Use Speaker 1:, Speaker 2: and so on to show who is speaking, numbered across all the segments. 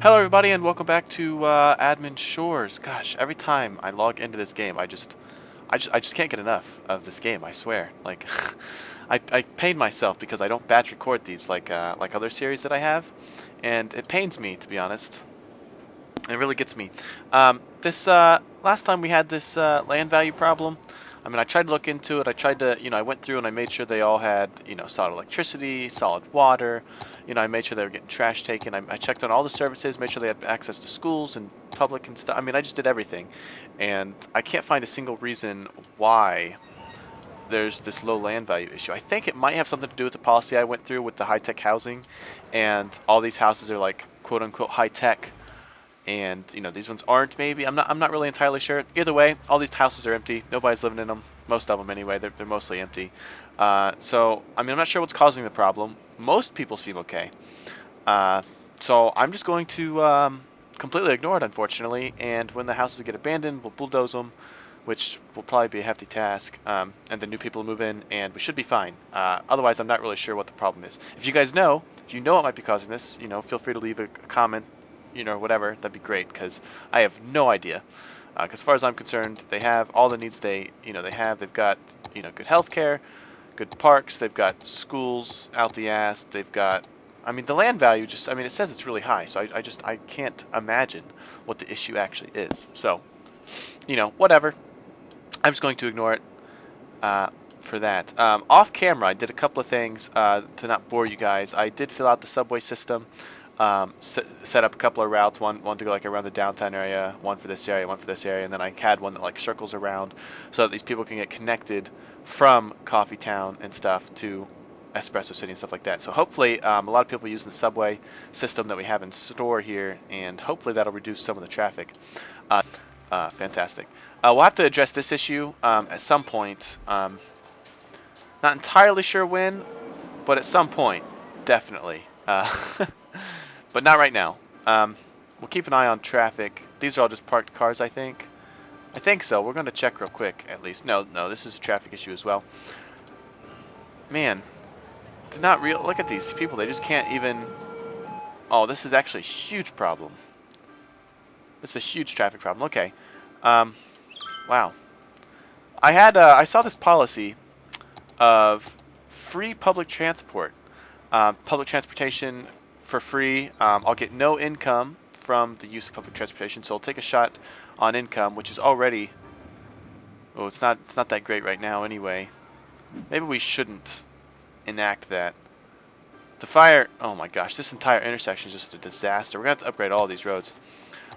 Speaker 1: Hello everybody and welcome back to Admin Shores. Gosh, every time I log into this game, I just can't get enough of this game, I swear. Like I pain myself because I don't batch record these like other series that I have, and it pains me, to be honest. It really gets me. This last time we had this land value problem. I mean, I tried to look into it. I tried to, I went through and I made sure they all had, solid electricity, solid water. I made sure they were getting trash taken. I checked on all the services, made sure they had access to schools and public and stuff. I mean, I just did everything. And I can't find a single reason why there's this low land value issue. I think it might have something to do with the policy I went through with the high-tech housing. And all these houses are like, quote-unquote, high-tech. And these ones aren't. Maybe I'm not really entirely sure. Either way, all these houses are empty. Nobody's living in them. Most of them anyway. They're mostly empty. So I mean, I'm not sure what's causing the problem. Most people seem okay. So I'm just going to completely ignore it, unfortunately. And when the houses get abandoned, we'll bulldoze them, which will probably be a hefty task. And then new people will move in, and we should be fine. Otherwise, I'm not really sure what the problem is. If you guys know, if you know what might be causing this, feel free to leave a comment. Whatever, that'd be great, because I have no idea. Because as far as I'm concerned, they have all the needs they have. They've got, good health care, good parks, they've got schools out the ass, they've got, I mean, the land value just, I mean, it says it's really high, so I can't imagine what the issue actually is. So, whatever. I'm just going to ignore it for that. Off camera, I did a couple of things to not bore you guys. I did fill out the subway system. Set up a couple of routes, one to go like around the downtown area, one for this area, one for this area, and then I had one that like circles around so that these people can get connected from Coffee Town and stuff to Espresso City and stuff like that. So hopefully a lot of people using the subway system that we have in store here, and hopefully that'll reduce some of the traffic. Fantastic. We'll have to address this issue at some point. Not entirely sure when, but at some point, definitely. But not right now. We'll keep an eye on traffic. These are all just parked cars, I think. I think so. We're going to check real quick, at least. No, this is a traffic issue as well. Man, it's not real. Look at these people. They just can't even... Oh, this is actually a huge problem. This is a huge traffic problem. Okay. Wow. I saw this policy of free public transport. Public transportation for free. I'll get no income from the use of public transportation, so I'll take a shot on income, which is already... Oh, it's not that great right now anyway. Maybe we shouldn't enact that. The fire... Oh my gosh, this entire intersection is just a disaster. We're going to have to upgrade all these roads.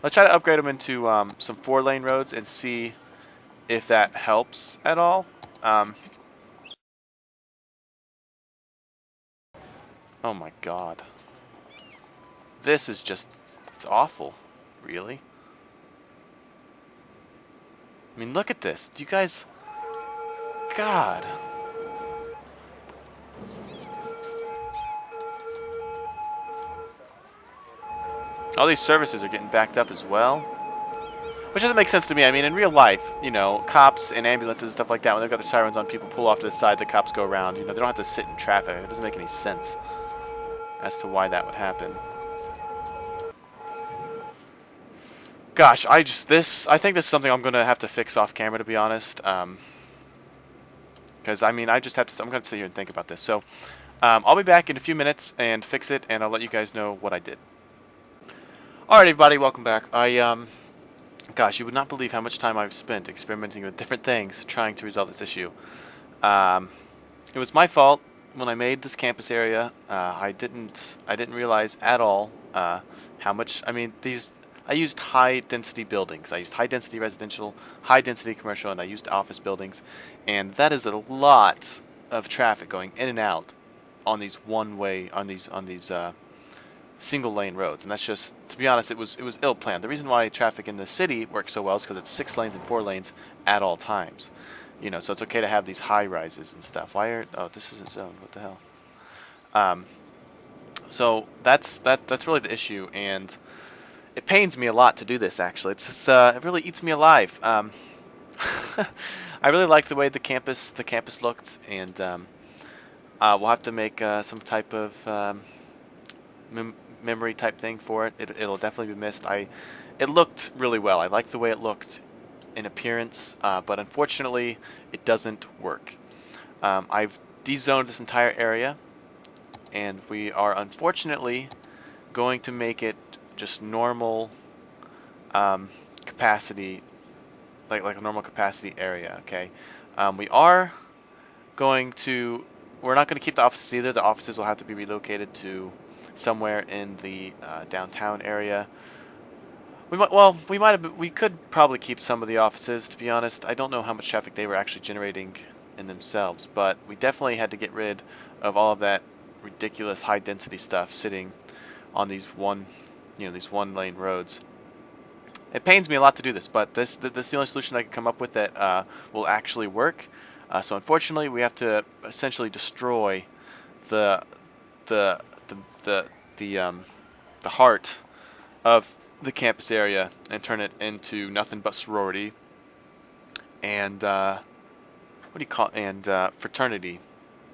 Speaker 1: Let's try to upgrade them into some 4-lane roads and see if that helps at all. Oh my god. This is just... It's awful. Really? I mean, look at this. Do you guys... God. All these services are getting backed up as well. Which doesn't make sense to me. I mean, in real life, cops and ambulances and stuff like that, when they've got the sirens on, people pull off to the side, the cops go around. They don't have to sit in traffic. It doesn't make any sense as to why that would happen. Gosh, I think this is something I'm going to have to fix off camera, to be honest. Because, I mean, I'm going to sit here and think about this. So, I'll be back in a few minutes and fix it, and I'll let you guys know what I did. Alright, everybody, welcome back. Gosh, you would not believe how much time I've spent experimenting with different things trying to resolve this issue. It was my fault when I made this campus area. I didn't realize at all how much. I mean, I used high density buildings. I used high density residential, high density commercial, and I used office buildings, and that is a lot of traffic going in and out on these single lane roads, and that's just, to be honest, it was ill planned. The reason why traffic in the city works so well is because it's 6 lanes and 4 lanes at all times. So it's okay to have these high rises and stuff. Oh, this isn't zoned. What the hell? So that's really the issue, and it pains me a lot to do this. Actually, it's just it really eats me alive. I really like the way the campus looked, and we'll have to make some type of memory type thing for it. It'll definitely be missed. It looked really well. I like the way it looked in appearance, but unfortunately, it doesn't work. I've dezoned this entire area, and we are unfortunately going to make it just normal capacity, like a normal capacity area. Okay, we are going to. We're not going to keep the offices either. The offices will have to be relocated to somewhere in the downtown area. We could probably keep some of the offices, to be honest. I don't know how much traffic they were actually generating in themselves, but we definitely had to get rid of all of that ridiculous high density stuff sitting on these these one lane roads. It pains me a lot to do this, but this is the only solution I can come up with that will actually work. So unfortunately, we have to essentially destroy the the the the heart of the campus area and turn it into nothing but sorority and fraternity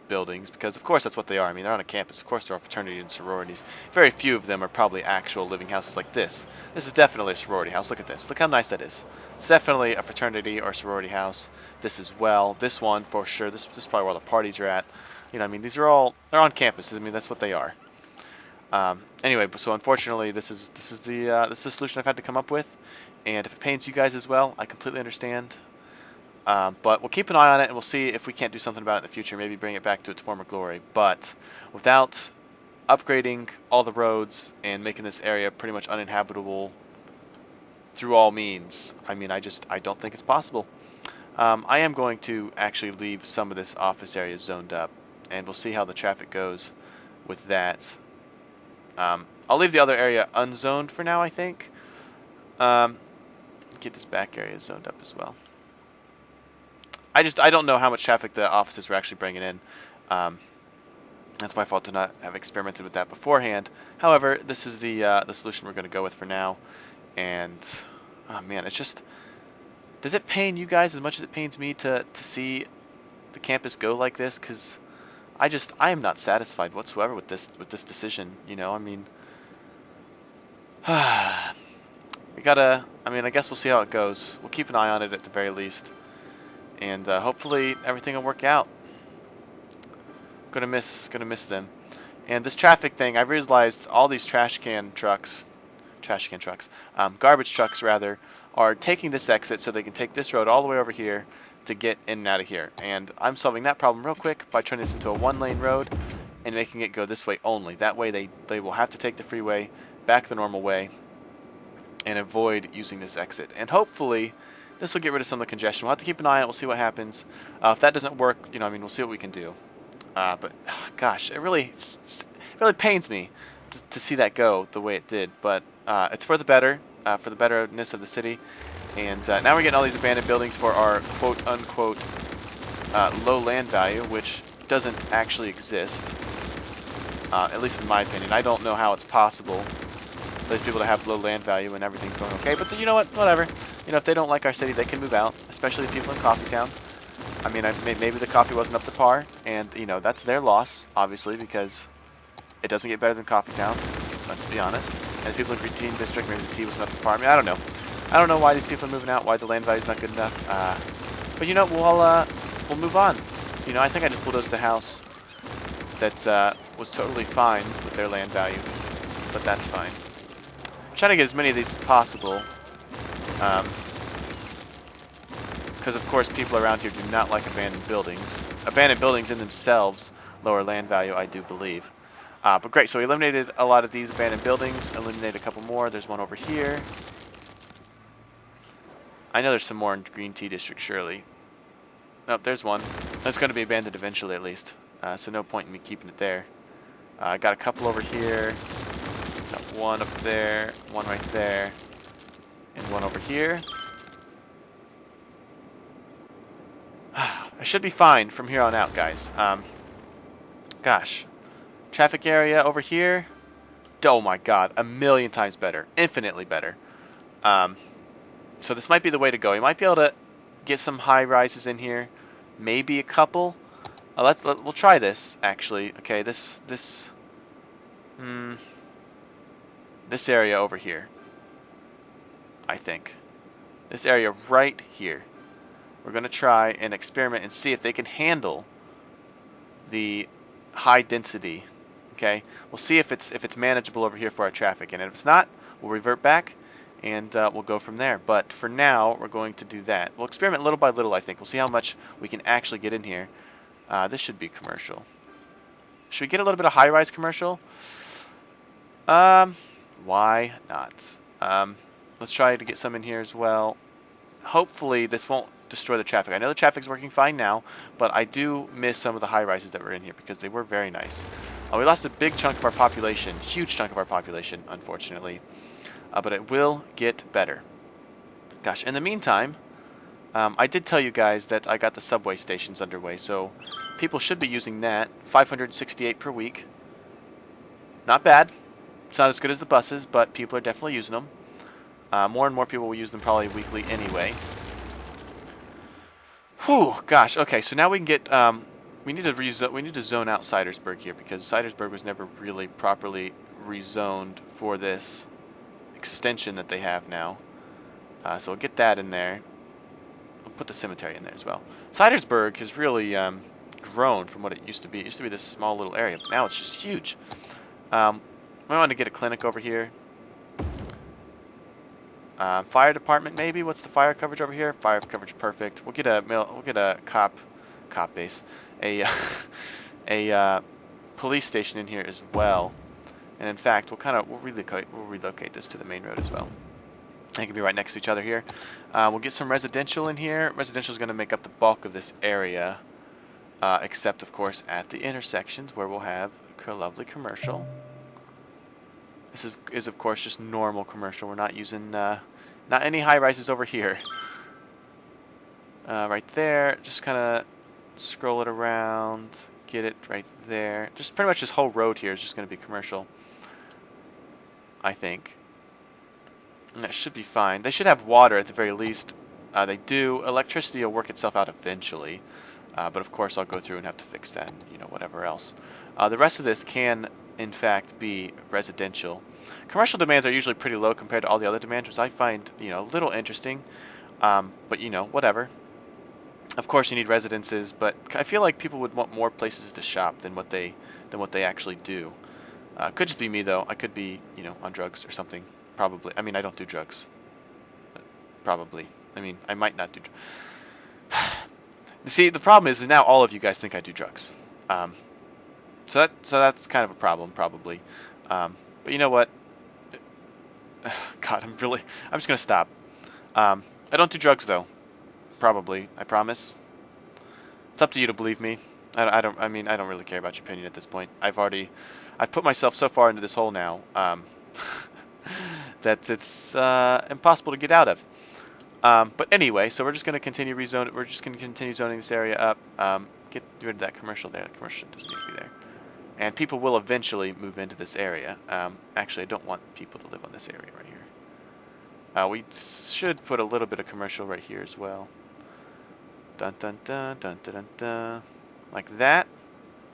Speaker 1: buildings, because of course that's what they are. I mean, they're on a campus. Of course, there are fraternity and sororities. Very few of them are probably actual living houses like this. This is definitely a sorority house. Look at this. Look how nice that is. It's definitely a fraternity or sorority house. This as well. This one for sure. This is probably where all the parties are at. I mean, they're on campuses. I mean, that's what they are. Anyway, so unfortunately, this is the solution I've had to come up with, and if it pains you guys as well, I completely understand. But we'll keep an eye on it, and we'll see if we can't do something about it in the future. Maybe bring it back to its former glory. But without upgrading all the roads and making this area pretty much uninhabitable through all means, I mean, I don't think it's possible. I am going to actually leave some of this office area zoned up, and we'll see how the traffic goes with that. I'll leave the other area unzoned for now, I think. Get this back area zoned up as well. I don't know how much traffic the offices were actually bringing in. That's my fault to not have experimented with that beforehand. However, this is the solution we're going to go with for now. And oh man, it's just, does it pain you guys as much as it pains me to see the campus go like this? Because I am not satisfied whatsoever with this decision. I mean, I guess we'll see how it goes. We'll keep an eye on it at the very least. And hopefully everything will work out. Gonna miss them. And this traffic thing, I realized all these garbage trucks rather, are taking this exit so they can take this road all the way over here to get in and out of here. And I'm solving that problem real quick by turning this into a one-lane road and making it go this way only. That way they will have to take the freeway back the normal way and avoid using this exit. And hopefully this will get rid of some of the congestion. We'll have to keep an eye on it. We'll see what happens. If that doesn't work, we'll see what we can do. But gosh, it really pains me to see that go the way it did. But it's for the better, for the betterness of the city. And now we're getting all these abandoned buildings for our quote-unquote low land value, which doesn't actually exist, at least in my opinion. I don't know how it's possible for these people to have low land value when everything's going okay. But you know what? Whatever. If they don't like our city, they can move out, especially the people in Coffeetown. I mean, maybe the coffee wasn't up to par, and, that's their loss, obviously, because it doesn't get better than Coffeetown, let's be honest. And the people in Green Tea District, maybe the tea wasn't up to par. I mean, I don't know. I don't know why these people are moving out, why the land value's not good enough. But, we'll move on. I think I just bulldozed the house that was totally fine with their land value, but that's fine. I'm trying to get as many of these as possible. Because of course people around here do not like abandoned buildings. Abandoned buildings in themselves lower land value, I do believe. But great, so we eliminated a lot of these abandoned buildings, eliminated a couple more. There's one over here. I know there's some more in Green Tea District, surely. Nope, there's one. It's going to be abandoned eventually at least, so no point in me keeping it there. I got a couple over here. Got one up there, one right there, and one over here. I should be fine from here on out, guys. Gosh. Traffic area over here. Oh my god, a million times better. Infinitely better. So this might be the way to go. You might be able to get some high rises in here. Maybe a couple. We'll try this, actually. Okay, this this area over here. I think. This area right here. We're going to try and experiment and see if they can handle the high density. Okay, we'll see if it's manageable over here for our traffic, and if it's not, we'll revert back and we'll go from there. But for now, we're going to do that. We'll experiment little by little. I think we'll see how much we can actually get in here. This should be commercial. Should we get a little bit of high-rise commercial? Why not? Let's try to get some in here as well. Hopefully, this won't destroy the traffic. I know the traffic's working fine now, but I do miss some of the high-rises that were in here because they were very nice. We lost a big chunk of our population, huge chunk of our population, unfortunately. But it will get better. Gosh, in the meantime, I did tell you guys that I got the subway stations underway, so people should be using that. 568 per week. Not bad. It's not as good as the buses, but people are definitely using them. More and more people will use them probably weekly anyway. Whew, gosh. Okay, so now we can get. We need to zone out Sidersburg here because Sidersburg was never really properly rezoned for this extension that they have now. So we'll get that in there. We'll put the cemetery in there as well. Sidersburg has really grown from what it used to be. It used to be this small little area, but now it's just huge. We want to get a clinic over here. Fire department, maybe. What's the fire coverage over here? Fire coverage, perfect. We'll get a cop base, a police station in here as well. And in fact, we'll relocate this to the main road as well. They can be right next to each other here. We'll get some residential in here. Residential is going to make up the bulk of this area, except of course at the intersections where we'll have a lovely commercial. This is of course just normal commercial. We're not using not any high rises over here. Right there, just kind of scroll it around, get it right there. Just pretty much this whole road here is just going to be commercial, I think. And that should be fine. They should have water at the very least. They do. Electricity will work itself out eventually, but of course I'll go through and have to fix that and whatever else. The rest of this can in fact be residential. Commercial demands are usually pretty low compared to all the other demands, which I find a little interesting. But whatever. Of course you need residences, but I feel like people would want more places to shop than what they actually do. Could just be me though. I could be on drugs or something. Probably. I mean, I don't do drugs. Probably. I mean, I might not do drugs. See, the problem is now all of you guys think I do drugs. So that's kind of a problem, probably. But you know what? God, I'm just gonna stop. I don't do drugs though. Probably, I promise. It's up to you to believe me. I don't really care about your opinion at this point. I've put myself so far into this hole now that it's impossible to get out of. But anyway, so we're just going to continue We're just going to continue zoning this area up. Get rid of that commercial there. The commercial doesn't need to be there. And people will eventually move into this area. Actually, I don't want people to live on this area right here. We should put a little bit of commercial right here as well. Dun dun dun dun dun dun dun. Like that.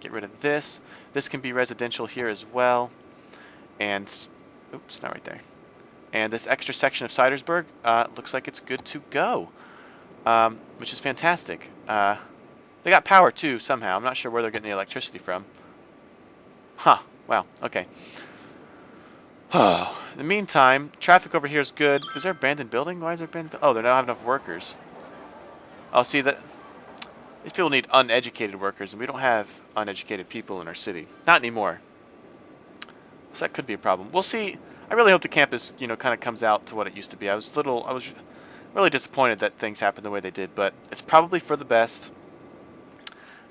Speaker 1: Get rid of this. This can be residential here as well. And oops, not right there. And this extra section of Sidersburg looks like it's good to go, which is fantastic. They got power too somehow. I'm not sure where they're getting the electricity from. Huh. Wow. Okay. In the meantime, traffic over here is good. Is there an abandoned building? Why is there abandoned? Oh, they don't have enough workers. Oh, see that. These people need uneducated workers, and we don't have uneducated people in our city. Not anymore. So that could be a problem. We'll see. I really hope the campus, kind of comes out to what it used to be. I was really disappointed that things happened the way they did, but it's probably for the best.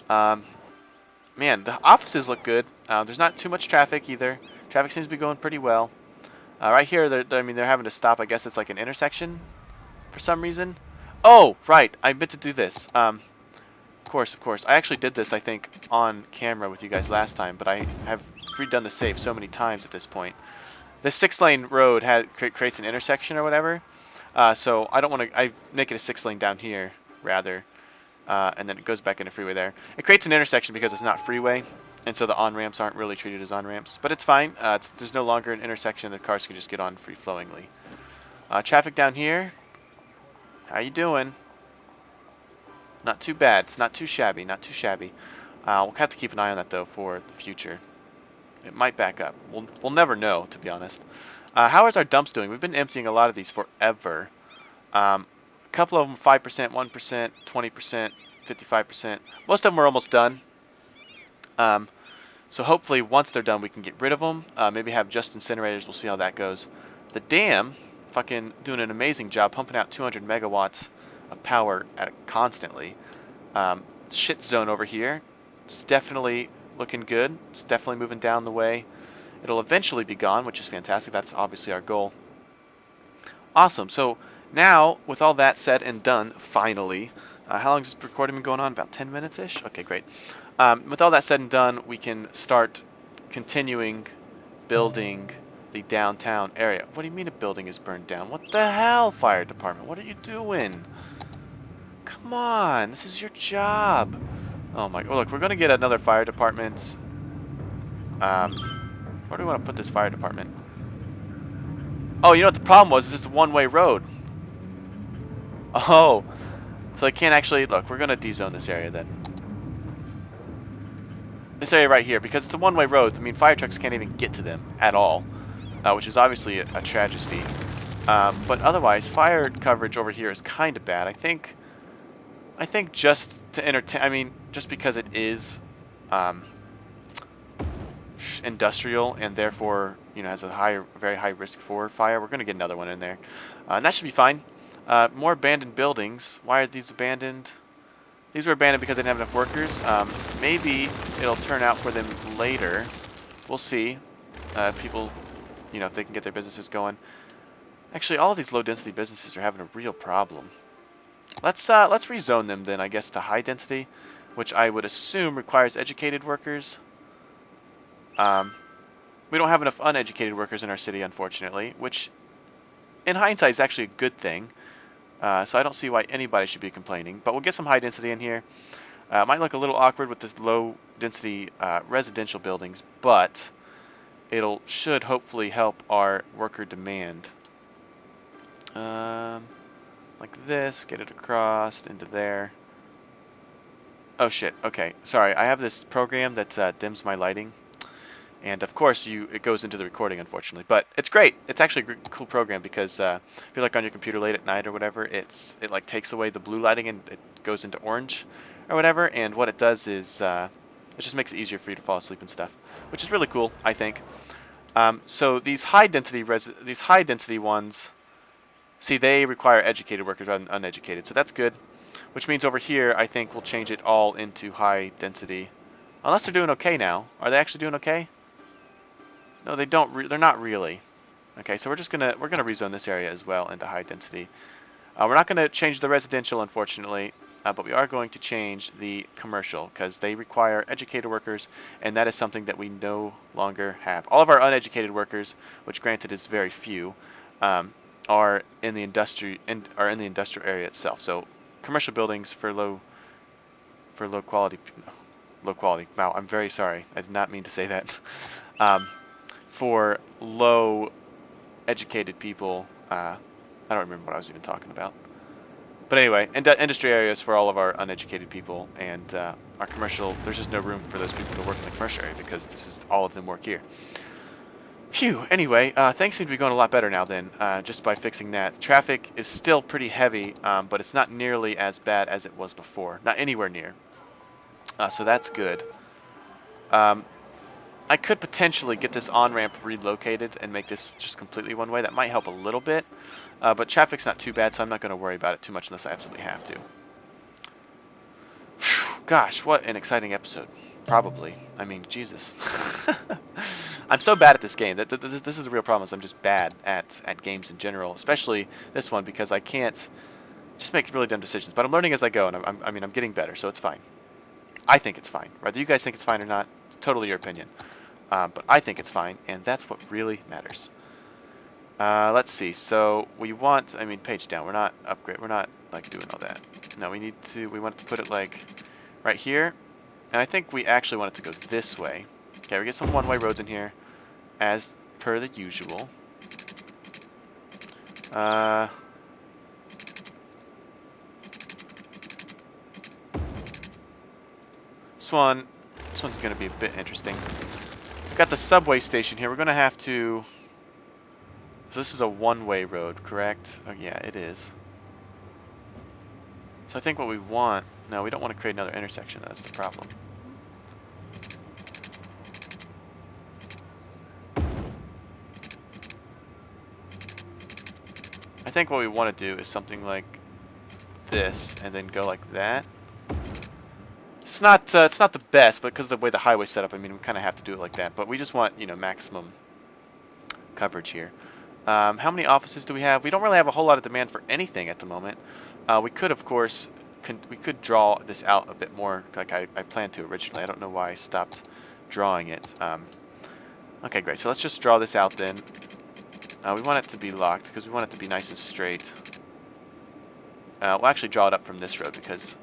Speaker 1: Man, the offices look good. There's not too much traffic either. Traffic seems to be going pretty well. Right here, they're having to stop. I guess it's like an intersection for some reason. Oh, right. I meant to do this. Of course. I actually did this, I think, on camera with you guys last time, but I have redone the save so many times at this point. This 6-lane road creates an intersection or whatever. So I don't want to. I make it a 6-lane down here rather, and then it goes back into freeway there. It creates an intersection because it's not freeway, and so the on-ramps aren't really treated as on-ramps. But it's fine. There's no longer an intersection. The cars can just get on free-flowingly. Traffic down here. How you doing? Not too bad. It's not too shabby. Not too shabby. We'll have to keep an eye on that, though, for the future. It might back up. We'll never know, to be honest. How is our dumps doing? We've been emptying a lot of these forever. A couple of them 5%, 1%, 20%, 55%. Most of them are almost done. So hopefully once they're done we can get rid of them. Maybe have just incinerators. We'll see how that goes. The dam, fucking doing an amazing job pumping out 200 megawatts of power constantly. Shit zone over here. It's definitely looking good. It's definitely moving down the way. It'll eventually be gone, which is fantastic. That's obviously our goal. Awesome. So now, with all that said and done, finally, how long has this recording been going on? About 10 minutes-ish? Okay, great. With all that said and done, we can start continuing building the downtown area. What do you mean a building is burned down? What the hell, fire department? What are you doing? Come on, this is your job. Oh my, oh look, we're going to get another fire department. Where do we want to put this fire department? Oh, you know what the problem was? Is this a one-way road. Oh, so I can't actually, look, we're going to de-zone this area then. This area right here, because it's a one-way road, I mean, fire trucks can't even get to them at all, which is obviously a tragedy. But otherwise, fire coverage over here is kind of bad. I think just to entertain, I mean, just because it is industrial and therefore, you know, has a very high risk for fire, we're going to get another one in there. And that should be fine. More abandoned buildings. Why are these abandoned? These were abandoned because they didn't have enough workers. Maybe it'll turn out for them later. We'll see. If people, you know, if they can get their businesses going. Actually, all of these low-density businesses are having a real problem. Let's rezone them then, I guess, to high density, which I would assume requires educated workers. We don't have enough uneducated workers in our city, unfortunately, which in hindsight is actually a good thing. So I don't see why anybody should be complaining. But we'll get some high density in here. It might look a little awkward with this low density residential buildings, but should hopefully help our worker demand. Like this, get it across into there. Oh shit, okay, sorry, I have this program that dims my lighting. And of course, it goes into the recording, unfortunately. But it's great. It's actually a cool program because if you're like on your computer late at night or whatever, it like takes away the blue lighting and it goes into orange or whatever. And what it does is it just makes it easier for you to fall asleep and stuff, which is really cool, I think. So these high density ones, see, they require educated workers rather than uneducated. So that's good. Which means over here, I think we'll change it all into high density, unless they're doing okay now. Are they actually doing okay? No, they don't. They're not really. Okay, so we're gonna rezone this area as well into high density. We're not gonna change the residential, unfortunately, but we are going to change the commercial because they require educated workers, and that is something that we no longer have. All of our uneducated workers, which granted is very few, are in the industrial area itself. So commercial buildings for low quality. Low quality. Wow, I'm very sorry. I did not mean to say that. For low educated people, I don't remember what I was even talking about. But anyway, industry areas for all of our uneducated people, and our commercial, there's just no room for those people to work in the commercial area because all of them work here. Phew, anyway, things seem to be going a lot better now then, just by fixing that. Traffic is still pretty heavy, but it's not nearly as bad as it was before. Not anywhere near. So that's good. I could potentially get this on-ramp relocated and make this just completely one way. That might help a little bit. But traffic's not too bad, so I'm not going to worry about it too much unless I absolutely have to. Whew, gosh, what an exciting episode. Probably. I mean, Jesus. I'm so bad at this game. This is the real problem, is I'm just bad at games in general, especially this one, because I can't just make really dumb decisions. But I'm learning as I go, and I'm getting better, so it's fine. I think it's fine. Whether you guys think it's fine or not, totally your opinion. But I think it's fine, and that's what really matters. Let's see. So we want, page down. We're not like doing all that. No, we want to put it like right here. And I think we actually want it to go this way. Okay, we get some one-way roads in here, as per the usual. This one's going to be a bit interesting. We've got the subway station here. We're going to have to... So this is a one-way road, correct? Oh, yeah, it is. So I think what we want... No, we don't want to create another intersection. That's the problem. I think what we want to do is something like this, and then go like that. It's not the best, but because of the way the highway's set up, I mean, we kind of have to do it like that. But we just want, you know, maximum coverage here. How many offices do we have? We don't really have a whole lot of demand for anything at the moment. We could, of course, we could draw this out a bit more, like I planned to originally. I don't know why I stopped drawing it. Okay, great. So let's just draw this out then. We want it to be locked because we want it to be nice and straight. We'll actually draw it up from this road because...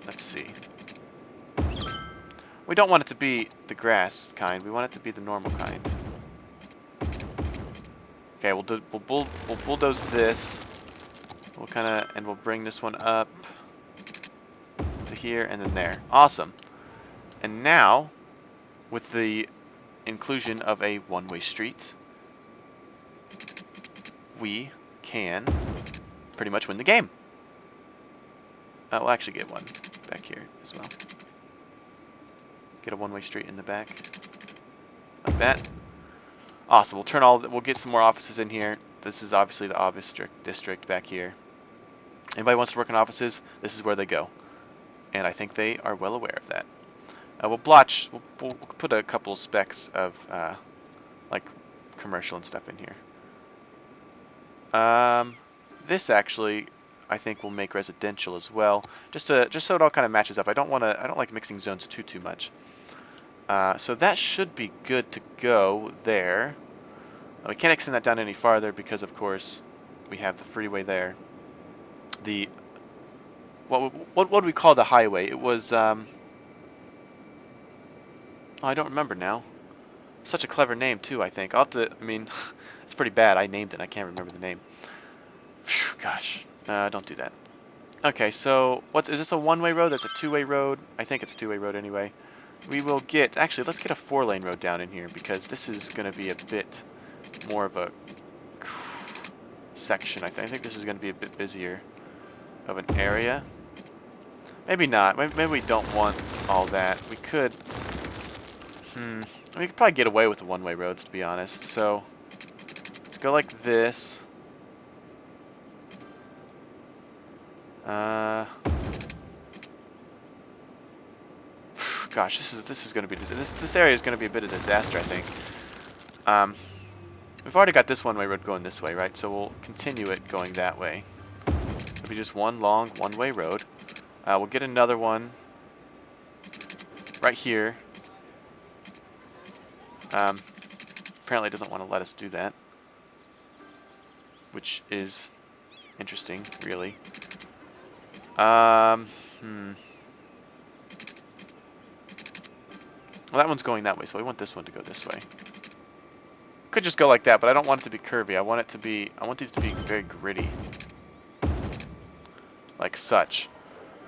Speaker 1: Let's see. We don't want it to be the grass kind. We want it to be the normal kind. Okay, we'll bulldoze this. We'll and we'll bring this one up to here and then there. Awesome. And now, with the inclusion of a one-way street, we can pretty much win the game. We'll actually get one back here as well. Get a one-way street in the back, like that. Awesome. We'll get some more offices in here. This is obviously the office district back here. Anybody wants to work in offices, this is where they go, and I think they are well aware of that. We'll put a couple specs of like commercial and stuff in here. This actually, I think, will make residential as well, just so it all kind of matches up. I don't like mixing zones too much. So that should be good to go there. We can't extend that down any farther because, of course, we have the freeway there. What would we call the highway? It was oh, I don't remember now. Such a clever name too, I think. I mean, it's pretty bad. I named it and I can't remember the name. Phew, gosh. Don't do that. Okay, so is this a one-way road? That's a two-way road. I think it's a two-way road anyway. We will get... Actually, let's get a four-lane road down in here because this is going to be a bit more of a section. I think this is going to be a bit busier of an area. Maybe not. Maybe we don't want all that. We could... We could probably get away with the one-way roads, to be honest. So, let's go like this. Gosh, this is going to be this area is going to be a bit of a disaster, I think. We've already got this one-way road going this way, right? So we'll continue it going that way. It'll be just one long one-way road. We'll get another one right here. Apparently, it doesn't want to let us do that, which is interesting, really. Well, that one's going that way, so we want this one to go this way. Could just go like that, but I don't want it to be curvy. I want these to be very gritty, like such.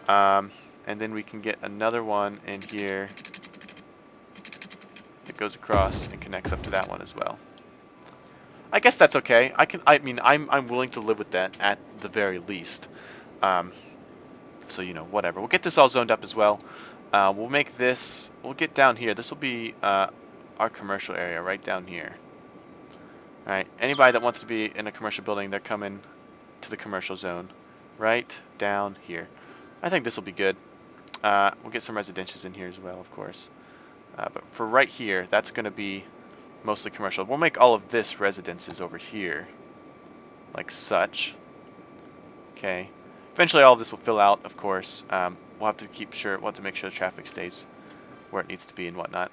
Speaker 1: And then we can get another one in here that goes across and connects up to that one as well. I guess that's okay. I'm willing to live with that at the very least. So, you know, whatever. We'll get this all zoned up as well. We'll get down here. This will be our commercial area right down here. Alright, anybody that wants to be in a commercial building, they're coming to the commercial zone right down here. I think this will be good. We'll get some residentials in here as well, of course. But for right here, that's going to be mostly commercial. We'll make all of this residences over here, like such. Okay. Eventually, all of this will fill out, of course. We'll have to make sure the traffic stays where it needs to be and whatnot.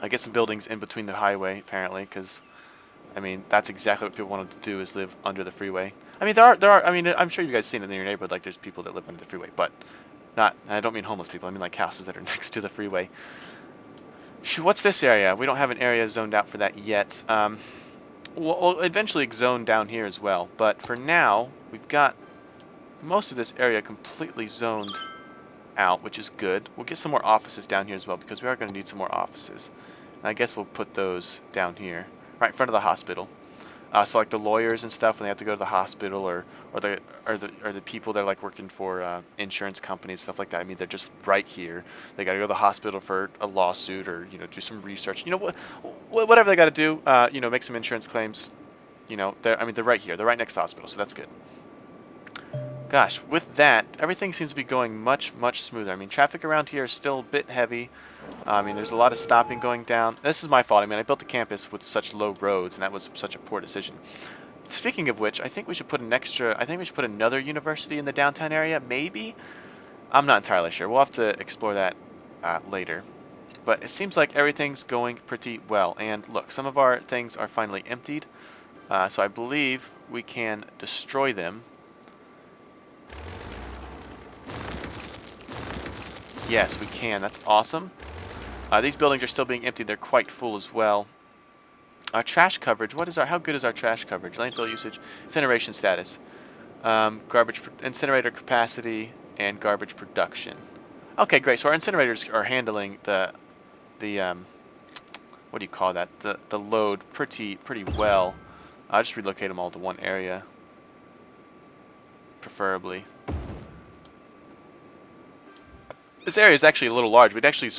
Speaker 1: I get some buildings in between the highway, apparently, because I mean, that's exactly what people want to do, is live under the freeway. I mean, there are. I mean, I'm sure you guys seen it in your neighborhood. Like, there's people that live under the freeway, but not. I don't mean homeless people. I mean like houses that are next to the freeway. What's this area? We don't have an area zoned out for that yet. We'll eventually zone down here as well, but for now, we've got most of this area completely zoned out, which is good. We'll get some more offices down here as well, because we are going to need some more offices. And I guess we'll put those down here, right in front of the hospital. So like the lawyers and stuff, when they have to go to the hospital, or the people that are like working for insurance companies, stuff like that. I mean, they're just right here. They got to go to the hospital for a lawsuit, or do some research. Whatever they got to do. Make some insurance claims. They're right here. They're right next to the hospital, so that's good. Gosh, with that, everything seems to be going much, much smoother. I mean, traffic around here is still a bit heavy. I mean, there's a lot of stopping going down. This is my fault. I mean, I built the campus with such low roads, and that was such a poor decision. Speaking of which, I think we should put another university in the downtown area, maybe? I'm not entirely sure. We'll have to explore that later. But it seems like everything's going pretty well. And look, some of our things are finally emptied. So I believe we can destroy them. Yes, we can. That's awesome. These buildings are still being emptied. They're quite full as well. Our trash coverage. How good is our trash coverage? Landfill usage, incineration status, garbage incinerator capacity, and garbage production. Okay, great. So our incinerators are handling the what do you call that? The load pretty well. I'll just relocate them all to one area, preferably. This area is actually a little large. We'd actually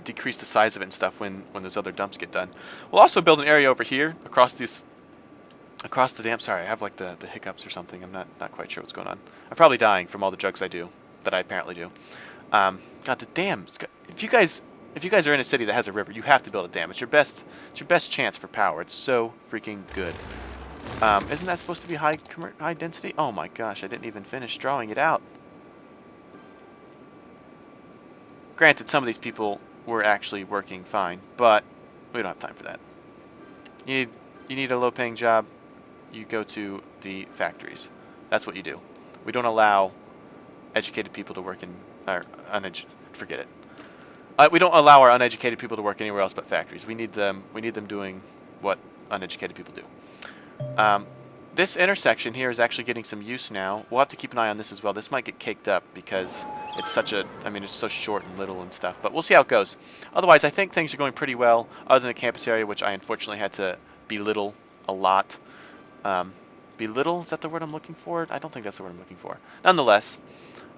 Speaker 1: decrease the size of it and stuff when those other dumps get done. We'll also build an area over here across the dam. Sorry, I have like the hiccups or something. I'm not quite sure what's going on. I'm probably dying from all the drugs that I apparently do. God, the dam. If you guys are in a city that has a river, you have to build a dam. It's your best chance for power. It's so freaking good. Isn't that supposed to be high density? Oh my gosh, I didn't even finish drawing it out. Granted, some of these people were actually working fine, but we don't have time for that. You need a low-paying job, you go to the factories. That's what you do. We don't allow educated people to work in forget it. We don't allow our uneducated people to work anywhere else but factories. We need them doing what uneducated people do. This intersection here is actually getting some use now. We'll have to keep an eye on this as well. This might get caked up because it's it's so short and little and stuff. But we'll see how it goes. Otherwise, I think things are going pretty well, other than the campus area, which I unfortunately had to belittle a lot. Belittle? Is that the word I'm looking for? I don't think that's the word I'm looking for. Nonetheless,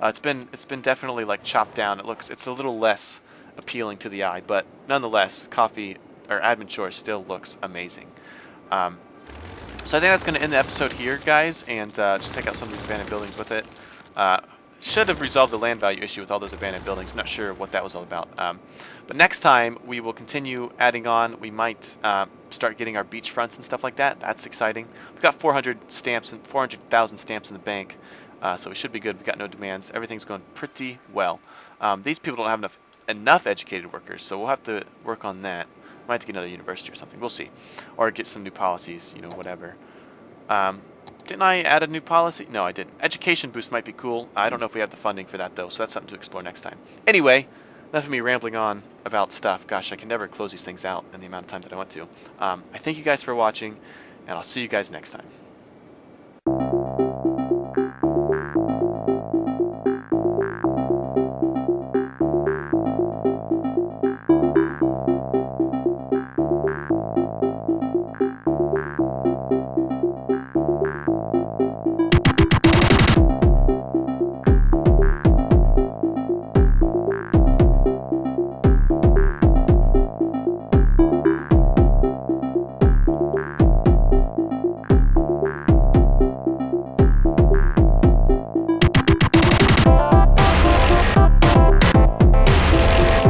Speaker 1: it's been definitely like chopped down. It's a little less appealing to the eye, but nonetheless, Admin Shores still looks amazing. So I think that's going to end the episode here, guys, and just take out some of these abandoned buildings with it. Should have resolved the land value issue with all those abandoned buildings. I'm not sure what that was all about. But next time, we will continue adding on. We might start getting our beachfronts and stuff like that. That's exciting. We've got 400,000 stamps in the bank, so we should be good. We've got no demands. Everything's going pretty well. These people don't have enough educated workers, so we'll have to work on that. Might have to get another university or something. We'll see. Or get some new policies, whatever. Didn't I add a new policy? No, I didn't. Education boost might be cool. I don't know if we have the funding for that, though, so that's something to explore next time. Anyway, enough of me rambling on about stuff. Gosh, I can never close these things out in the amount of time that I want to. I thank you guys for watching, and I'll see you guys next time.